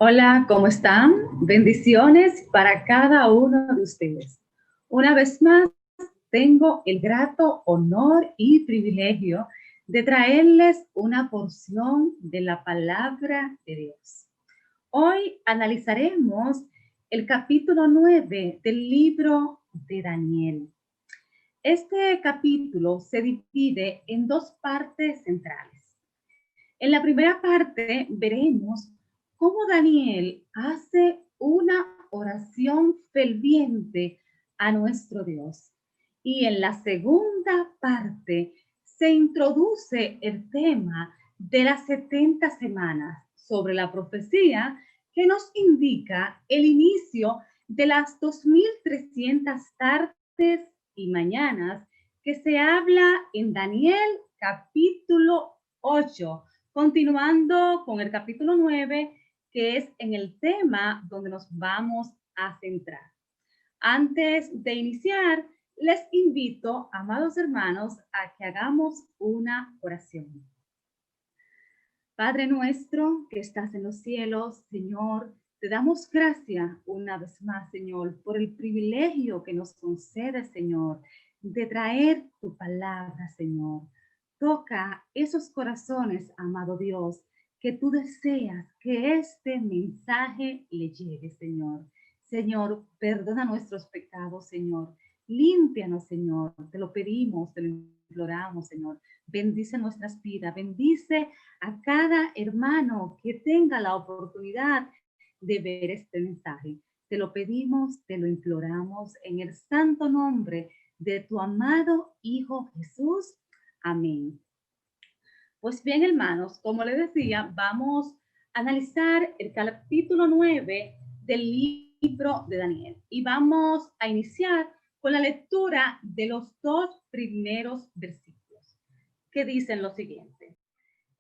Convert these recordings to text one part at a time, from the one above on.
Hola, ¿cómo están? Bendiciones para cada uno de ustedes. Una vez más, tengo el grato honor y privilegio de traerles una porción de la palabra de Dios. Hoy analizaremos el capítulo 9 del libro de Daniel. Este capítulo se divide en dos partes centrales. En la primera parte veremos cómo Daniel hace una oración ferviente a nuestro Dios. Y en la segunda parte se introduce el tema de las 70 semanas sobre la profecía que nos indica el inicio de las 2300 tardes y mañanas que se habla en Daniel capítulo 8, continuando con el capítulo 9, que es en el tema donde nos vamos a centrar. Antes de iniciar, les invito, amados hermanos, a que hagamos una oración. Padre nuestro que estás en los cielos, Señor, te damos gracias una vez más, Señor, por el privilegio que nos concede, Señor, de traer tu palabra, Señor. Toca esos corazones, amado Dios, que tú deseas que este mensaje le llegue, Señor. Señor, perdona nuestros pecados, Señor. Límpianos, Señor. Te lo pedimos, te lo imploramos, Señor. Bendice nuestras vidas, bendice a cada hermano que tenga la oportunidad de ver este mensaje. Te lo pedimos, te lo imploramos en el santo nombre de tu amado Hijo Jesús. Amén. Pues bien, hermanos, como les decía, vamos a analizar el capítulo 9 del libro de Daniel y vamos a iniciar con la lectura de los dos primeros versículos que dicen lo siguiente.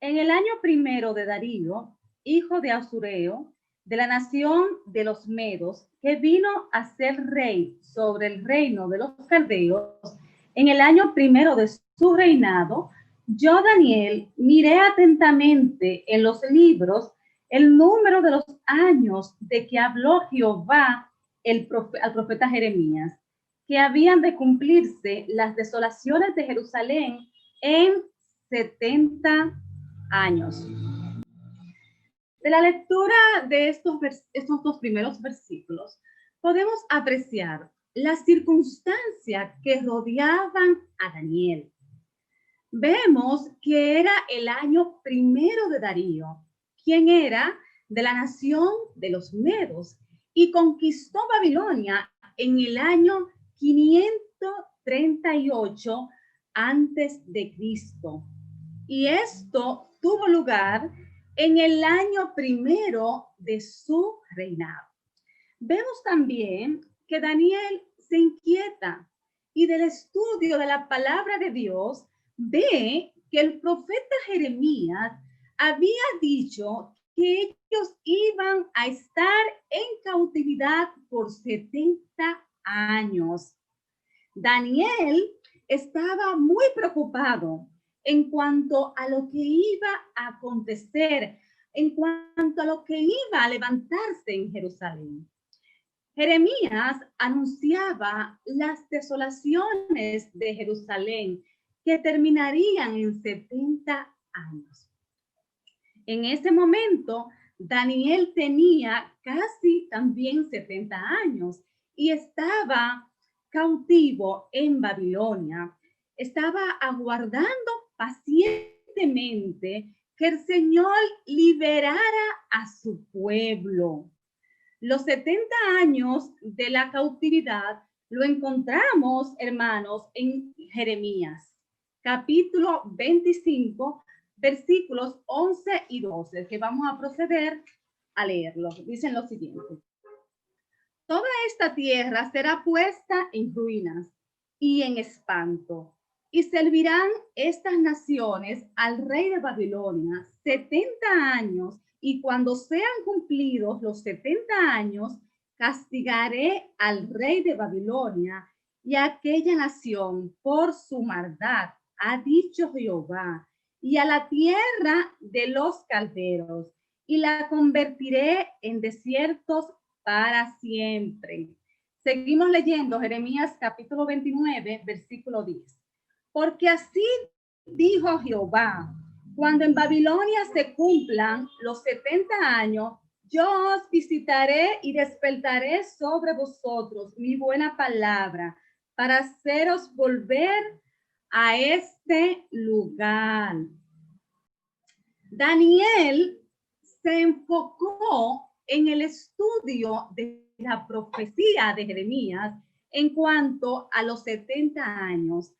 En el año primero de Darío, hijo de Asureo, de la nación de los Medos, que vino a ser rey sobre el reino de los caldeos, en el año primero de su reinado, yo, Daniel, miré atentamente en los libros el número de los años de que habló Jehová al profeta Jeremías, que habían de cumplirse las desolaciones de Jerusalén en 70 años. De la lectura de estos dos primeros versículos, podemos apreciar las circunstancias que rodeaban a Daniel. Vemos que era el año primero de Darío, quien era de la nación de los Medos y conquistó Babilonia en el año 538 antes de Cristo. Y esto tuvo lugar en el año primero de su reinado. Vemos también que Daniel se inquieta y del estudio de la palabra de Dios ve que el profeta Jeremías había dicho que ellos iban a estar en cautividad por 70 años. Daniel estaba muy preocupado en cuanto a lo que iba a acontecer, en cuanto a lo que iba a levantarse en Jerusalén. Jeremías anunciaba las desolaciones de Jerusalén que terminarían en 70 años. En ese momento, Daniel tenía casi también 70 años y estaba cautivo en Babilonia. Estaba aguardando pacientemente que el Señor liberara a su pueblo. Los 70 años de la cautividad lo encontramos, hermanos, en Jeremías, capítulo 25, versículos 11 y 12, que vamos a proceder a leerlo. Dicen lo siguiente. Toda esta tierra será puesta en ruinas y en espanto, y servirán estas naciones al rey de Babilonia 70 años, y cuando sean cumplidos los 70 años, castigaré al rey de Babilonia y a aquella nación por su maldad, ha dicho Jehová, y a la tierra de los calderos, y la convertiré en desiertos para siempre. Seguimos leyendo Jeremías capítulo 29, versículo 10. Porque así dijo Jehová, cuando en Babilonia se cumplan los 70 años, yo os visitaré y despertaré sobre vosotros mi buena palabra para haceros volver a este lugar. Daniel se enfocó en el estudio de la profecía de Jeremías en cuanto a los 70 años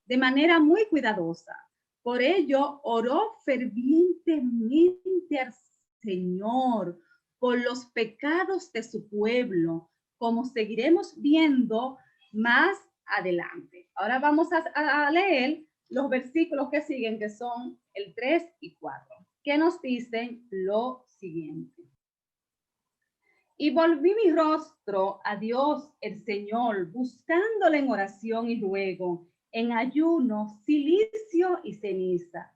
de manera muy cuidadosa. Por ello, oró fervientemente al Señor por los pecados de su pueblo, como seguiremos viendo más adelante. Ahora vamos a leer los versículos que siguen, que son el 3 y 4, que nos dicen lo siguiente. Y volví mi rostro a Dios el Señor, buscándole en oración y ruego, en ayuno, cilicio y ceniza.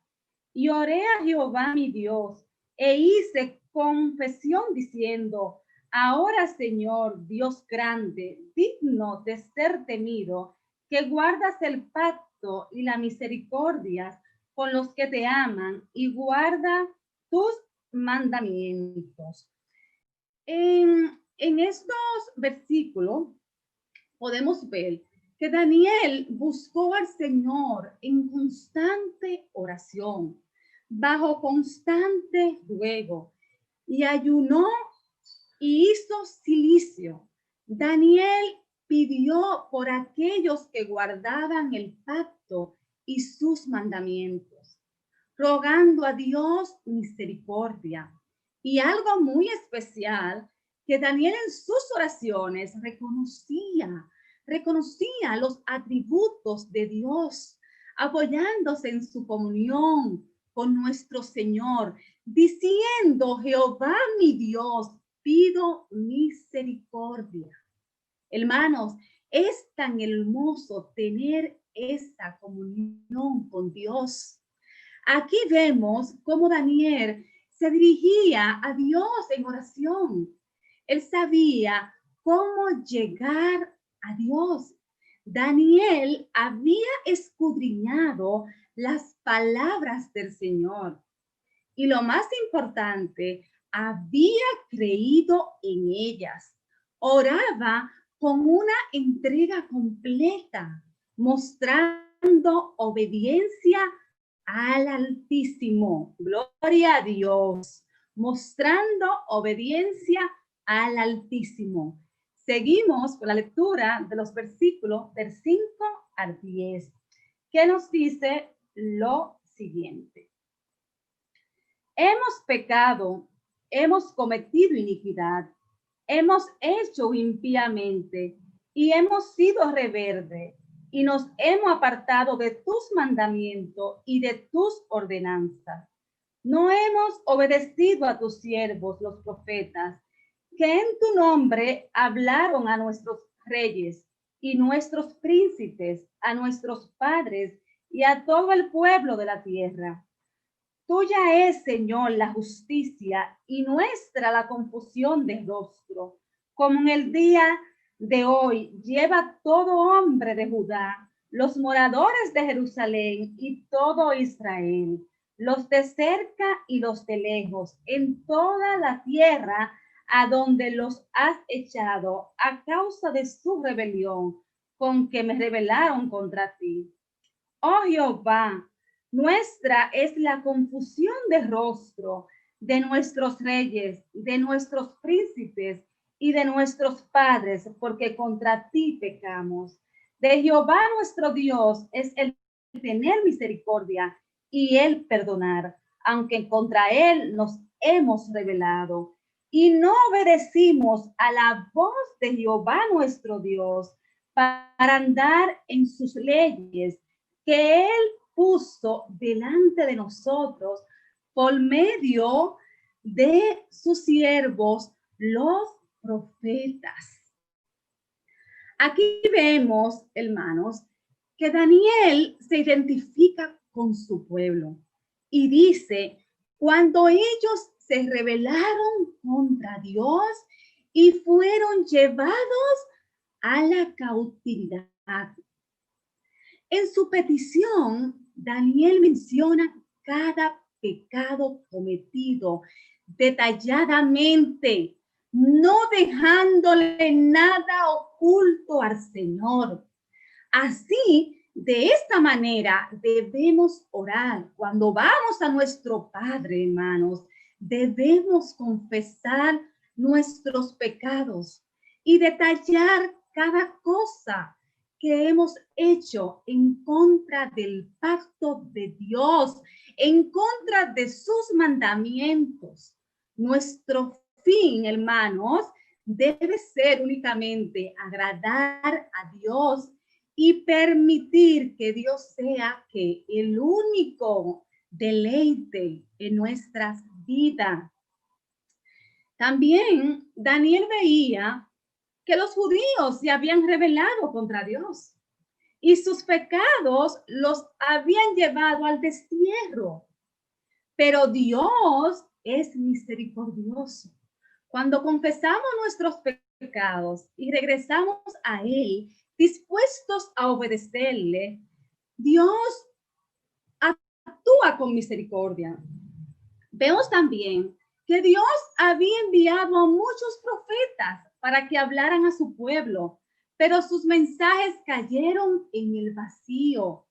Y oré a Jehová mi Dios, e hice confesión diciendo, ahora Señor, Dios grande, digno de ser temido, que guardas el pacto y la misericordia con los que te aman y guarda tus mandamientos. En estos versículos podemos ver que Daniel buscó al Señor en constante oración, bajo constante ruego, y ayunó y hizo cilicio. Daniel pidió por aquellos que guardaban el pacto y sus mandamientos, rogando a Dios misericordia. Y algo muy especial, que Daniel en sus oraciones reconocía los atributos de Dios, apoyándose en su comunión con nuestro Señor, diciendo, Jehová mi Dios, pido misericordia. Hermanos, es tan hermoso tener esta comunión con Dios. Aquí vemos cómo Daniel se dirigía a Dios en oración. Él sabía cómo llegar a Dios. Daniel había escudriñado las palabras del Señor. Y lo más importante, había creído en ellas. Oraba con una entrega completa, mostrando obediencia al Altísimo. Gloria a Dios. Mostrando obediencia al Altísimo. Seguimos con la lectura de los versículos del 5 al 10, que nos dice lo siguiente. Hemos pecado, hemos cometido iniquidad, hemos hecho impíamente y hemos sido rebeldes y nos hemos apartado de tus mandamientos y de tus ordenanzas. No hemos obedecido a tus siervos, los profetas, que en tu nombre hablaron a nuestros reyes y nuestros príncipes, a nuestros padres y a todo el pueblo de la tierra. Tuya es, Señor, la justicia y nuestra la confusión de rostro. Como en el día de hoy lleva todo hombre de Judá, los moradores de Jerusalén y todo Israel, los de cerca y los de lejos, en toda la tierra a donde los has echado a causa de su rebelión, con que me rebelaron contra ti. Oh Jehová, nuestra es la confusión de rostro de nuestros reyes, de nuestros príncipes y de nuestros padres, porque contra ti pecamos. De Jehová nuestro Dios es el tener misericordia y el perdonar, aunque contra él nos hemos rebelado y no obedecimos a la voz de Jehová nuestro Dios para andar en sus leyes que él puso delante de nosotros por medio de sus siervos, los profetas. Aquí vemos, hermanos, que Daniel se identifica con su pueblo y dice, cuando ellos se rebelaron contra Dios y fueron llevados a la cautividad. En su petición, Daniel menciona cada pecado cometido detalladamente, no dejándole nada oculto al Señor. Así, de esta manera debemos orar. Cuando vamos a nuestro Padre, hermanos, debemos confesar nuestros pecados y detallar cada cosa que hemos hecho en contra del pacto de Dios, en contra de sus mandamientos. Nuestro fin, hermanos, debe ser únicamente agradar a Dios y permitir que Dios sea que el único deleite en nuestras vidas. También Daniel veía que los judíos se habían rebelado contra Dios y sus pecados los habían llevado al destierro. Pero Dios es misericordioso. Cuando confesamos nuestros pecados y regresamos a Él, dispuestos a obedecerle, Dios actúa con misericordia. Vemos también que Dios había enviado a muchos profetas para que hablaran a su pueblo, pero sus mensajes cayeron en el vacío.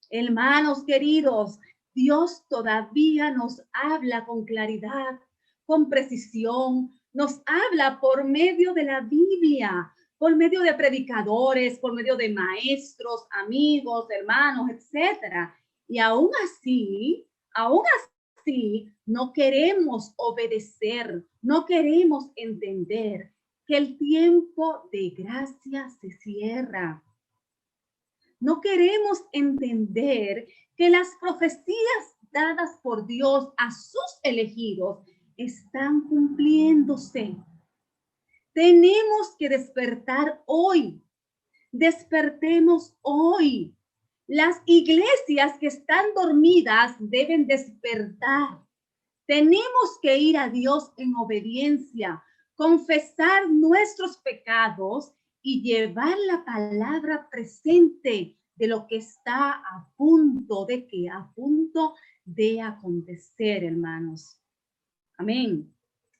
Hermanos queridos, Dios todavía nos habla con claridad, con precisión, nos habla por medio de la Biblia, por medio de predicadores, por medio de maestros, amigos, hermanos, etcétera. Y aún así, no queremos obedecer, no queremos entender que el tiempo de gracia se cierra. No queremos entender que las profecías dadas por Dios a sus elegidos están cumpliéndose. Tenemos que despertar hoy. Despertemos hoy. Las iglesias que están dormidas deben despertar. Tenemos que ir a Dios en obediencia, confesar nuestros pecados y llevar la palabra presente de lo que está a punto de acontecer, hermanos. Amén.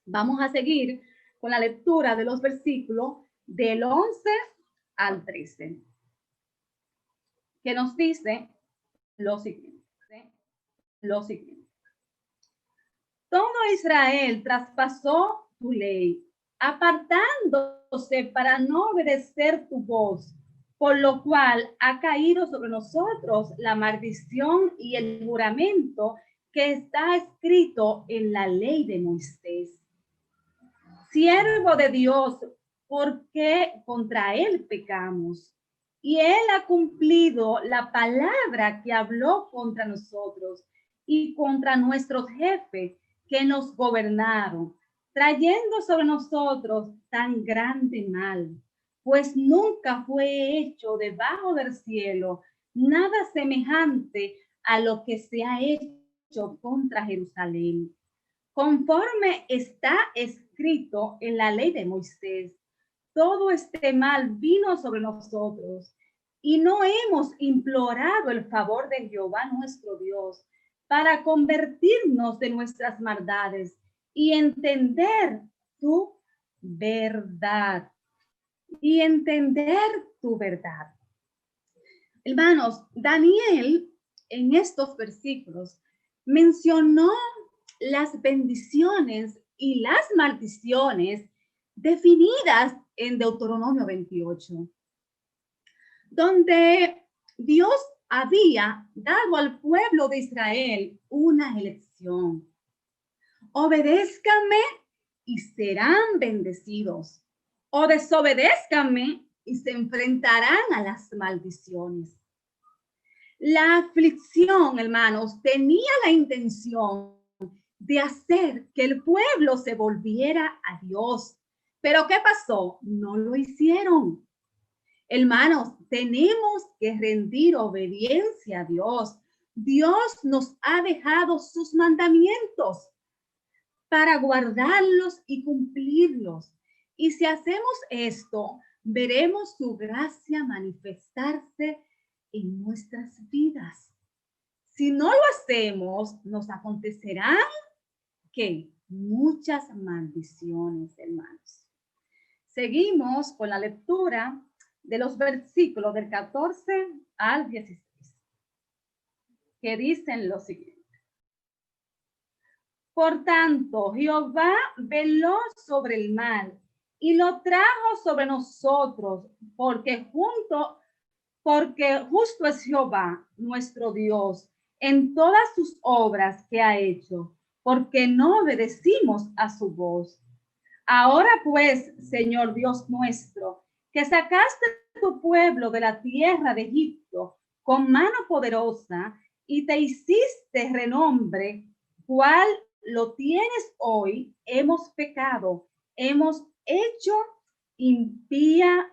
Vamos a seguir con la lectura de los versículos del 11 al 13, que nos dice lo siguiente. Todo Israel traspasó tu ley, apartándose para no obedecer tu voz, por lo cual ha caído sobre nosotros la maldición y el juramento que está escrito en la ley de Moisés. Siervo de Dios, porque contra él pecamos. Y él ha cumplido la palabra que habló contra nosotros y contra nuestros jefes que nos gobernaron, trayendo sobre nosotros tan grande mal, pues nunca fue hecho debajo del cielo nada semejante a lo que se ha hecho contra Jerusalén, conforme está escrito en la ley de Moisés. Todo este mal vino sobre nosotros y no hemos implorado el favor de Jehová nuestro Dios para convertirnos de nuestras maldades y entender tu verdad. Hermanos, Daniel en estos versículos mencionó las bendiciones y las maldiciones definidas en Deuteronomio 28, donde Dios había dado al pueblo de Israel una elección. Obedézcanme y serán bendecidos, o desobedézcanme y se enfrentarán a las maldiciones. La aflicción, hermanos, tenía la intención de hacer que el pueblo se volviera a Dios. Pero ¿qué pasó? No lo hicieron. Hermanos, tenemos que rendir obediencia a Dios. Dios nos ha dejado sus mandamientos. para guardarlos y cumplirlos. Y si hacemos esto, veremos su gracia manifestarse en nuestras vidas. Si no lo hacemos, nos acontecerán que muchas maldiciones, hermanos. Seguimos con la lectura de los versículos del 14 al 16, que dicen lo siguiente. Por tanto, Jehová veló sobre el mal y lo trajo sobre nosotros, porque justo es Jehová, nuestro Dios, en todas sus obras que ha hecho, porque no obedecimos a su voz. Ahora pues, Señor Dios nuestro, que sacaste tu pueblo de la tierra de Egipto con mano poderosa y te hiciste renombre, cual lo tienes hoy, hemos pecado, hemos hecho impíamente.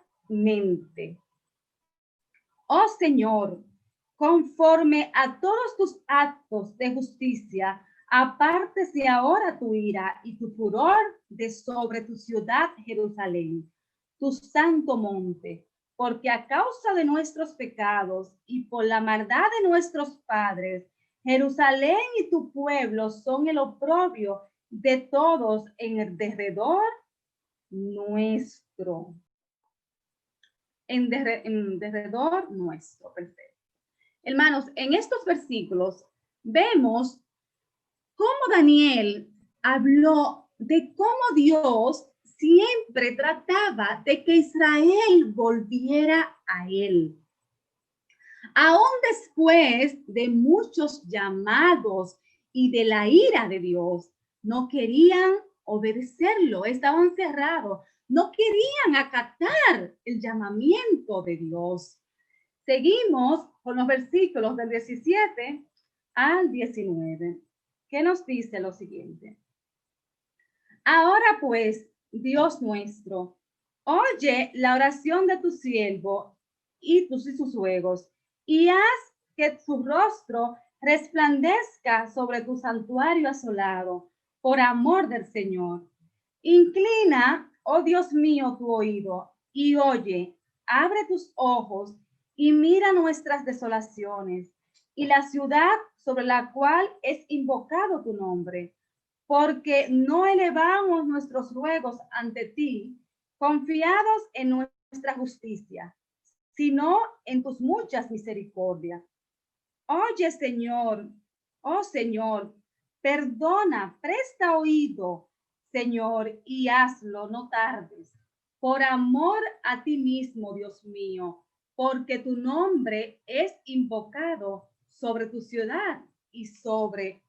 Oh Señor, conforme a todos tus actos de justicia, apártese ahora tu ira y tu furor de sobre tu ciudad Jerusalén, tu santo monte, porque a causa de nuestros pecados y por la maldad de nuestros padres, Jerusalén y tu pueblo son el oprobio de todos en el derredor nuestro. En derredor nuestro. Perfecto. Hermanos, en estos versículos vemos cómo Daniel habló de cómo Dios siempre trataba de que Israel volviera a él. Aún después de muchos llamados y de la ira de Dios, no querían obedecerlo, estaban cerrados, no querían acatar el llamamiento de Dios. Seguimos con los versículos del 17 al 19, que nos dice lo siguiente. Ahora pues, Dios nuestro, oye la oración de tu siervo y sus ruegos, y haz que su rostro resplandezca sobre tu santuario asolado, por amor del Señor. Inclina, oh Dios mío, tu oído, y oye, abre tus ojos, y mira nuestras desolaciones, y la ciudad sobre la cual es invocado tu nombre, porque no elevamos nuestros ruegos ante ti, confiados en nuestra justicia, sino en tus muchas misericordias. Oye, Señor, oh Señor, perdona, presta oído, Señor, y hazlo, no tardes, por amor a ti mismo, Dios mío, porque tu nombre es invocado sobre tu ciudad y sobre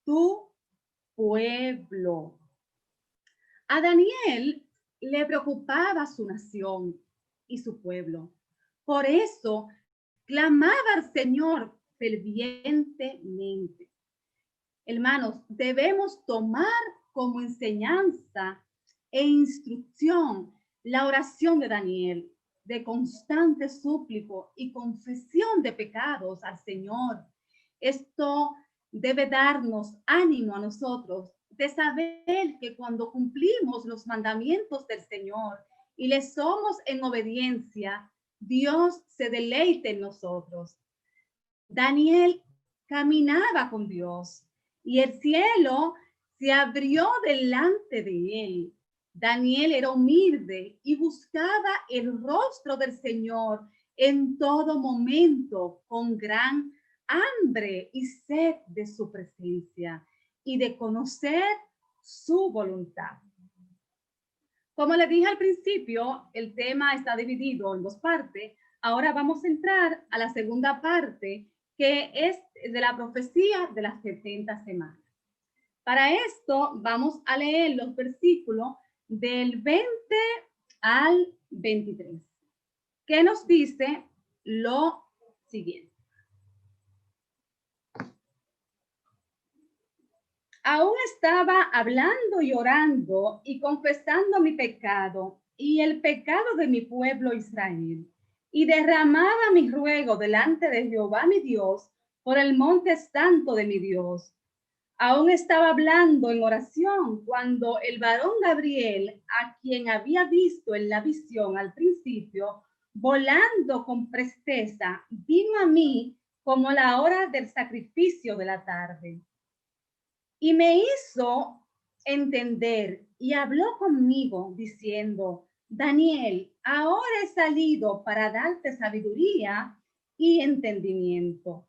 tu pueblo. A Daniel le preocupaba su nación y su pueblo. Por eso clamaba al Señor fervientemente. Hermanos, debemos tomar como enseñanza e instrucción la oración de Daniel, de constante súplico y confesión de pecados al Señor. Esto debe darnos ánimo a nosotros de saber que cuando cumplimos los mandamientos del Señor y le somos en obediencia, Dios se deleita en nosotros. Daniel caminaba con Dios y el cielo se abrió delante de él. Daniel era humilde y buscaba el rostro del Señor en todo momento con gran hambre y sed de su presencia y de conocer su voluntad. Como le dije al principio, el tema está dividido en dos partes. Ahora vamos a entrar a la segunda parte, que es de la profecía de las 70 semanas. Para esto vamos a leer los versículos del 20 al 23, que nos dice lo siguiente. Aún estaba hablando y orando y confesando mi pecado y el pecado de mi pueblo Israel, y derramaba mi ruego delante de Jehová mi Dios por el monte santo de mi Dios. Aún estaba hablando en oración cuando el varón Gabriel, a quien había visto en la visión al principio, volando con presteza, vino a mí como la hora del sacrificio de la tarde. Y me hizo entender y habló conmigo diciendo, Daniel, ahora he salido para darte sabiduría y entendimiento.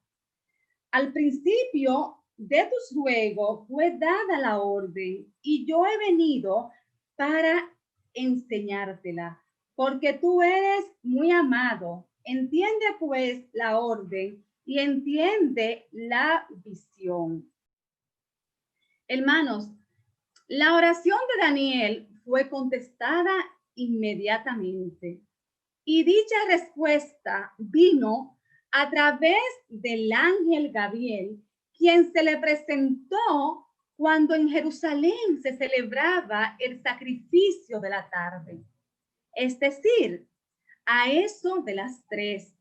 Al principio de tu ruego fue dada la orden y yo he venido para enseñártela, porque tú eres muy amado. Entiende pues la orden y entiende la visión. Hermanos, la oración de Daniel fue contestada inmediatamente y dicha respuesta vino a través del ángel Gabriel, quien se le presentó cuando en Jerusalén se celebraba el sacrificio de la tarde. Es decir, a eso de las 3,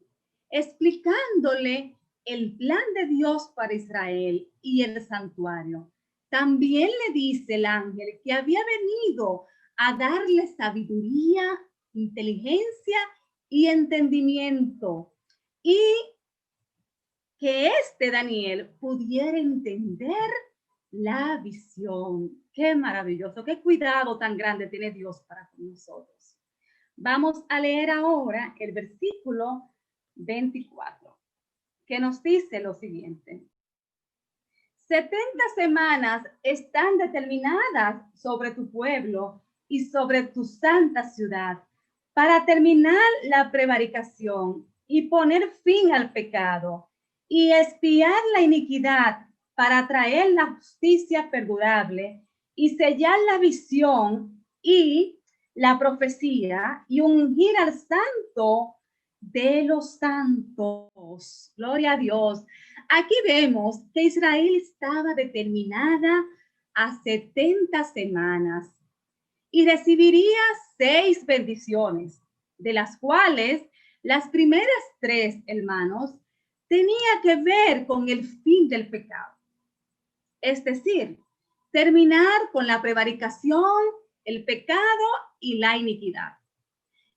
explicándole el plan de Dios para Israel y el santuario. También le dice el ángel que había venido a darle sabiduría, inteligencia y entendimiento, y que Daniel pudiera entender la visión. Qué maravilloso, qué cuidado tan grande tiene Dios para con nosotros. Vamos a leer ahora el versículo 24, que nos dice lo siguiente. 70 semanas están determinadas sobre tu pueblo y sobre tu santa ciudad para terminar la prevaricación y poner fin al pecado y expiar la iniquidad para traer la justicia perdurable y sellar la visión y la profecía y ungir al santo de los santos. Gloria a Dios. Aquí vemos que Israel estaba determinada a 70 semanas y recibiría 6 bendiciones, de las cuales las primeras 3, hermanos, tenía que ver con el fin del pecado. Es decir, terminar con la prevaricación, el pecado y la iniquidad.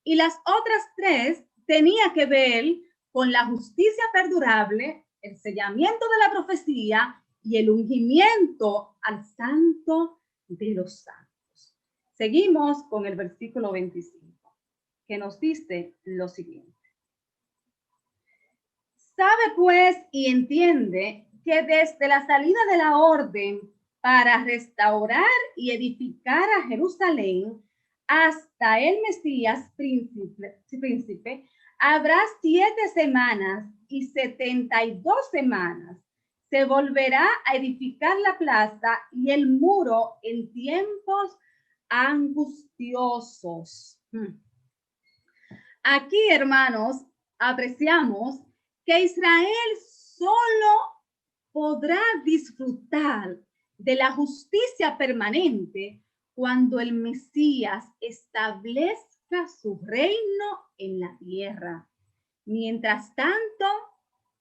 Y las otras 3 tenía que ver con la justicia perdurable, el sellamiento de la profecía y el ungimiento al santo de los santos. Seguimos con el versículo 25, que nos dice lo siguiente. Sabe pues y entiende que desde la salida de la orden para restaurar y edificar a Jerusalén hasta el Mesías príncipe, habrá 7 semanas y 72 semanas. Se volverá a edificar la plaza y el muro en tiempos angustiosos. Aquí, hermanos, apreciamos que Israel solo podrá disfrutar de la justicia permanente cuando el Mesías establezca su reino en la tierra. Mientras tanto,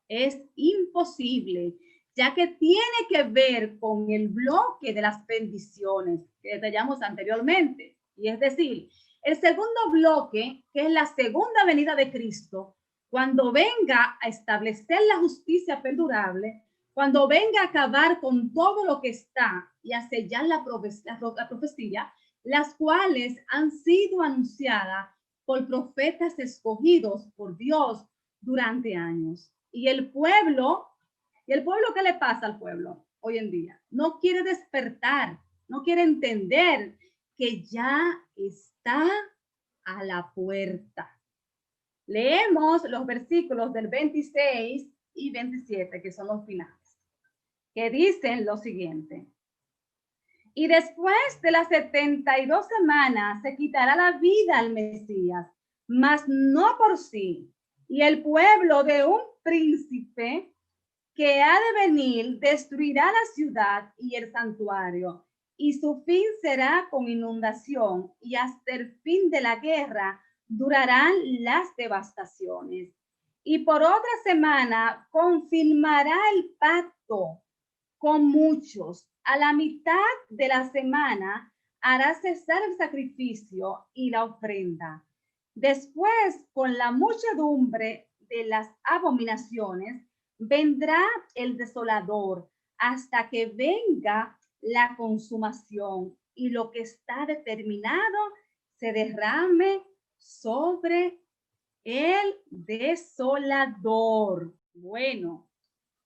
es imposible, ya que tiene que ver con el bloque de las bendiciones que detallamos anteriormente. Y es decir, el segundo bloque, que es la segunda venida de Cristo, cuando venga a establecer la justicia perdurable, cuando venga a acabar con todo lo que está y a sellar la profecía, las cuales han sido anunciadas por profetas escogidos por Dios durante años. Y el pueblo, ¿qué le pasa al pueblo hoy en día? No quiere despertar, no quiere entender que ya está a la puerta. Leemos los versículos del 26 y 27, que son los finales, que dicen lo siguiente. Y después de las 72 semanas se quitará la vida al Mesías, mas no por sí. Y el pueblo de un príncipe que ha de venir destruirá la ciudad y el santuario, y su fin será con inundación, y hasta el fin de la guerra durarán las devastaciones. Y por otra semana confirmará el pacto con muchos. A la mitad de la semana hará cesar el sacrificio y la ofrenda. Después, con la muchedumbre de las abominaciones, vendrá el desolador hasta que venga la consumación y lo que está determinado se derrame sobre el desolador. Bueno,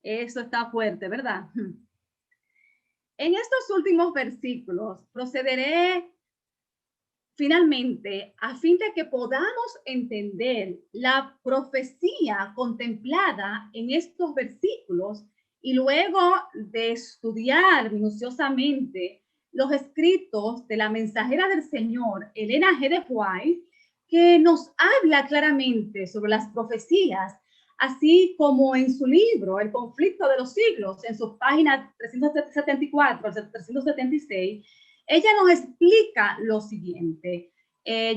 eso está fuerte, ¿verdad? En estos últimos versículos procederé finalmente a fin de que podamos entender la profecía contemplada en estos versículos y luego de estudiar minuciosamente los escritos de la mensajera del Señor, Elena G. de White, que nos habla claramente sobre las profecías, así como en su libro El conflicto de los siglos, en sus páginas 374 al 376, ella nos explica lo siguiente.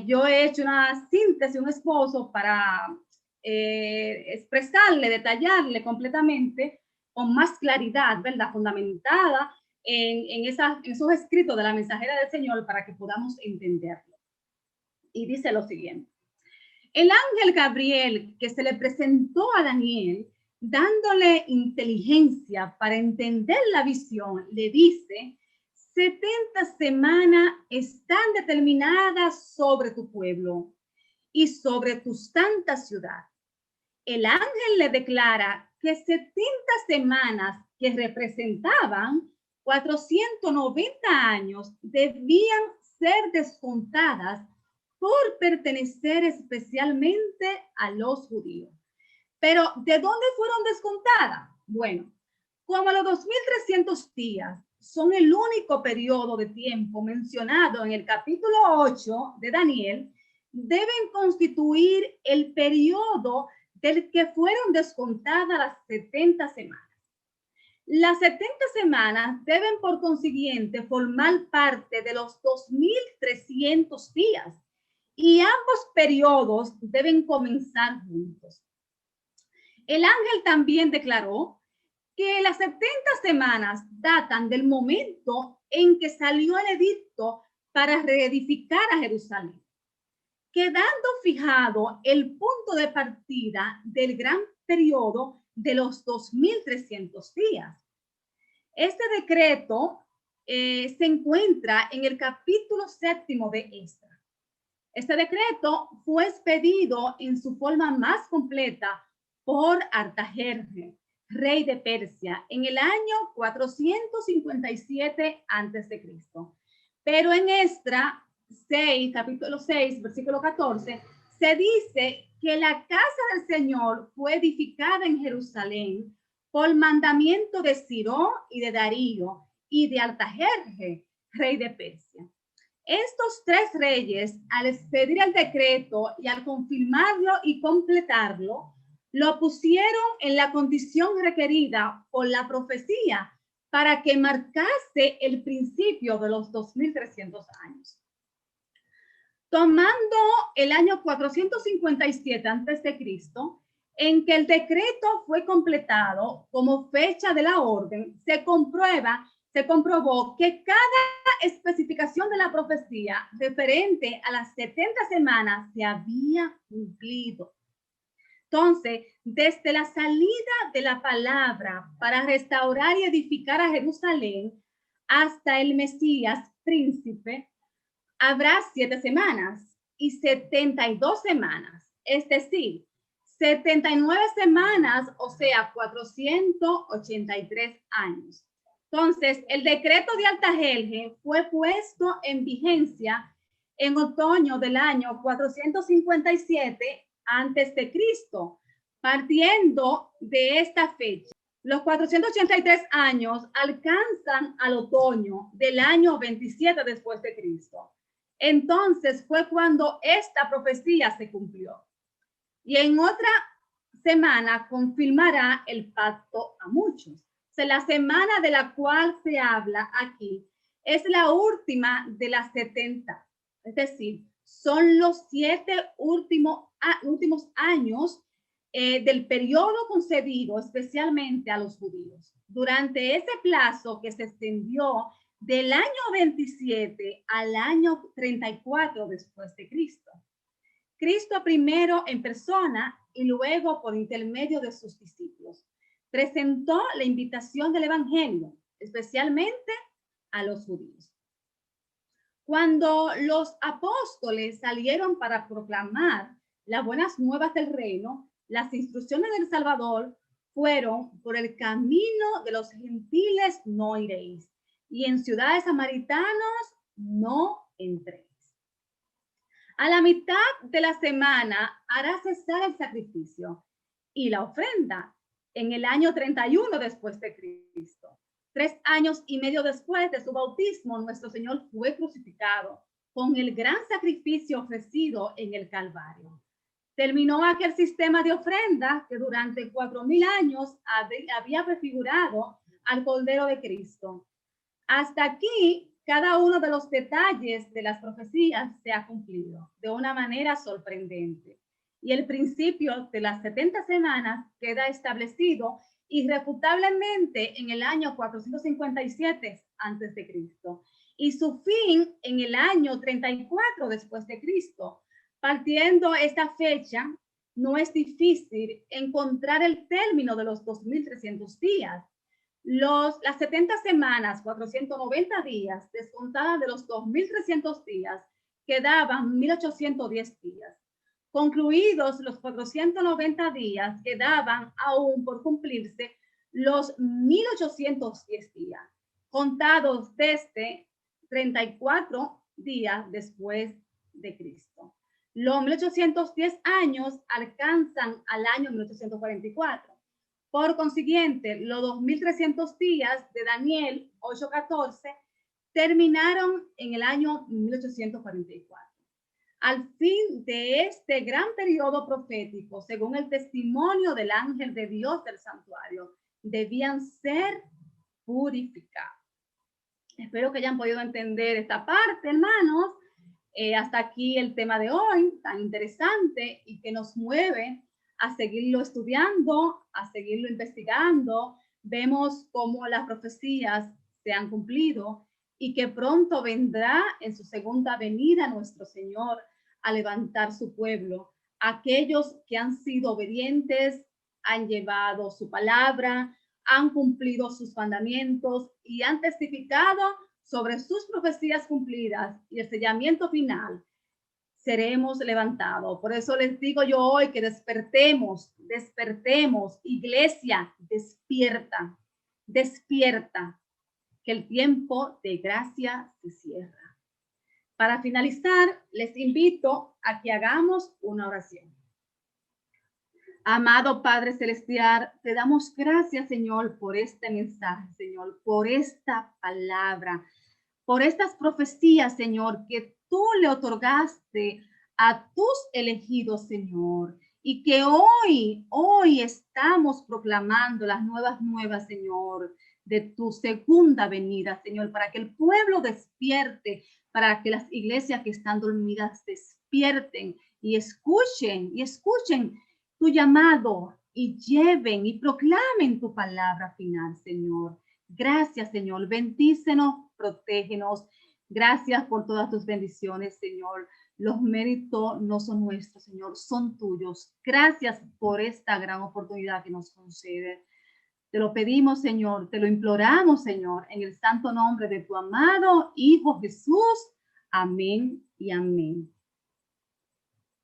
Yo he hecho una síntesis, un esbozo para expresarle, detallarle completamente con más claridad, ¿verdad? Fundamentada en esos escritos de la mensajera del Señor para que podamos entenderlo. Y dice lo siguiente. El ángel Gabriel que se le presentó a Daniel, dándole inteligencia para entender la visión, le dice: 70 semanas están determinadas sobre tu pueblo y sobre tu santa ciudad. El ángel le declara que 70 semanas que representaban 490 años debían ser descontadas por pertenecer especialmente a los judíos. Pero, ¿de dónde fueron descontadas? Bueno, como los 2300 días son el único periodo de tiempo mencionado en el capítulo 8 de Daniel, deben constituir el periodo del que fueron descontadas las 70 semanas. Las 70 semanas deben por consiguiente formar parte de los 2300 días y ambos periodos deben comenzar juntos. El ángel también declaró que las 70 semanas datan del momento en que salió el edicto para reedificar a Jerusalén, quedando fijado el punto de partida del gran periodo de los 2300 días. Este decreto se encuentra en el capítulo 7 de Esdras. Este decreto fue expedido en su forma más completa por Artajerjes, rey de Persia, en el año 457 a.C. Pero en Esdras 6, capítulo 6, versículo 14, se dice que la casa del Señor fue edificada en Jerusalén por mandamiento de Ciro y de Darío y de Artajerjes, rey de Persia. Estos tres reyes, al expedir el decreto y al confirmarlo y completarlo, lo pusieron en la condición requerida por la profecía para que marcase el principio de los 2300 años. Tomando el año 457 a.C., en que el decreto fue completado como fecha de la orden, se comprobó que cada especificación de la profecía referente a las 70 semanas se había cumplido. Entonces, desde la salida de la palabra para restaurar y edificar a Jerusalén hasta el Mesías príncipe, habrá 7 semanas y 72 semanas, es decir, 79 semanas, o sea, 483 años. Entonces, el decreto de Artajerjes fue puesto en vigencia en otoño del año 457 a.C., partiendo de esta fecha. Los 483 años alcanzan al otoño del año 27 después de Cristo. Entonces fue cuando esta profecía se cumplió. Y en otra semana confirmará el pacto a muchos. O sea, la semana de la cual se habla aquí es la última de las 70. Es decir, son los 7 últimos años del periodo concedido especialmente a los judíos. durante ese plazo que se extendió del año 27 al año 34 después de Cristo. Cristo primero en persona y luego por intermedio de sus discípulos presentó la invitación del evangelio, especialmente a los judíos. Cuando los apóstoles salieron para proclamar las buenas nuevas del reino, las instrucciones del Salvador fueron: por el camino de los gentiles no iréis, y en ciudades samaritanas no entréis. A la mitad de la semana hará cesar el sacrificio y la ofrenda en el año 31 después de Cristo. 3 años y medio después de su bautismo, nuestro Señor fue crucificado con el gran sacrificio ofrecido en el Calvario. Terminó aquel sistema de ofrenda que durante 4000 años había prefigurado al Cordero de Cristo. Hasta aquí, cada uno de los detalles de las profecías se ha cumplido de una manera sorprendente. Y el principio de las 70 semanas queda establecido irrefutablemente en el año 457 antes de Cristo y su fin en el año 34 después de Cristo. Partiendo esta fecha, no es difícil encontrar el término de los 2300 días. Las 70 semanas, 490 días, descontadas de los 2300 días, quedaban 1810 días. Concluidos los 490 días, quedaban aún por cumplirse los 1810 días, contados desde 34 días después de Cristo. Los 1810 años alcanzan al año 1844. Por consiguiente, los 2300 días de Daniel 8:14 terminaron en el año 1844. Al fin de este gran periodo profético, según el testimonio del ángel de Dios del santuario, debían ser purificados. Espero que hayan podido entender esta parte, hermanos. Hasta aquí el tema de hoy, tan interesante y que nos mueve a seguirlo estudiando, a seguirlo investigando. Vemos cómo las profecías se han cumplido y que pronto vendrá en su segunda venida nuestro Señor a levantar su pueblo. Aquellos que han sido obedientes, han llevado su palabra, han cumplido sus mandamientos y han testificado sobre sus profecías cumplidas y el sellamiento final, seremos levantados. Por eso les digo yo hoy que despertemos, iglesia, despierta, despierta, que el tiempo de gracia se cierra. Para finalizar, les invito a que hagamos una oración. Amado Padre Celestial, te damos gracias, Señor, por este mensaje, Señor, por esta palabra, por estas profecías, Señor, que tú le otorgaste a tus elegidos, Señor, y que hoy estamos proclamando las nuevas, Señor, de tu segunda venida, Señor, para que el pueblo despierte, para que las iglesias que están dormidas despierten y escuchen tu llamado y lleven y proclamen tu palabra final, Señor. Gracias, Señor. Bendícenos, protégenos. Gracias por todas tus bendiciones, Señor. Los méritos no son nuestros, Señor, son tuyos. Gracias por esta gran oportunidad que nos concede. Te lo pedimos, Señor, te lo imploramos, Señor, en el santo nombre de tu amado Hijo Jesús. Amén y amén.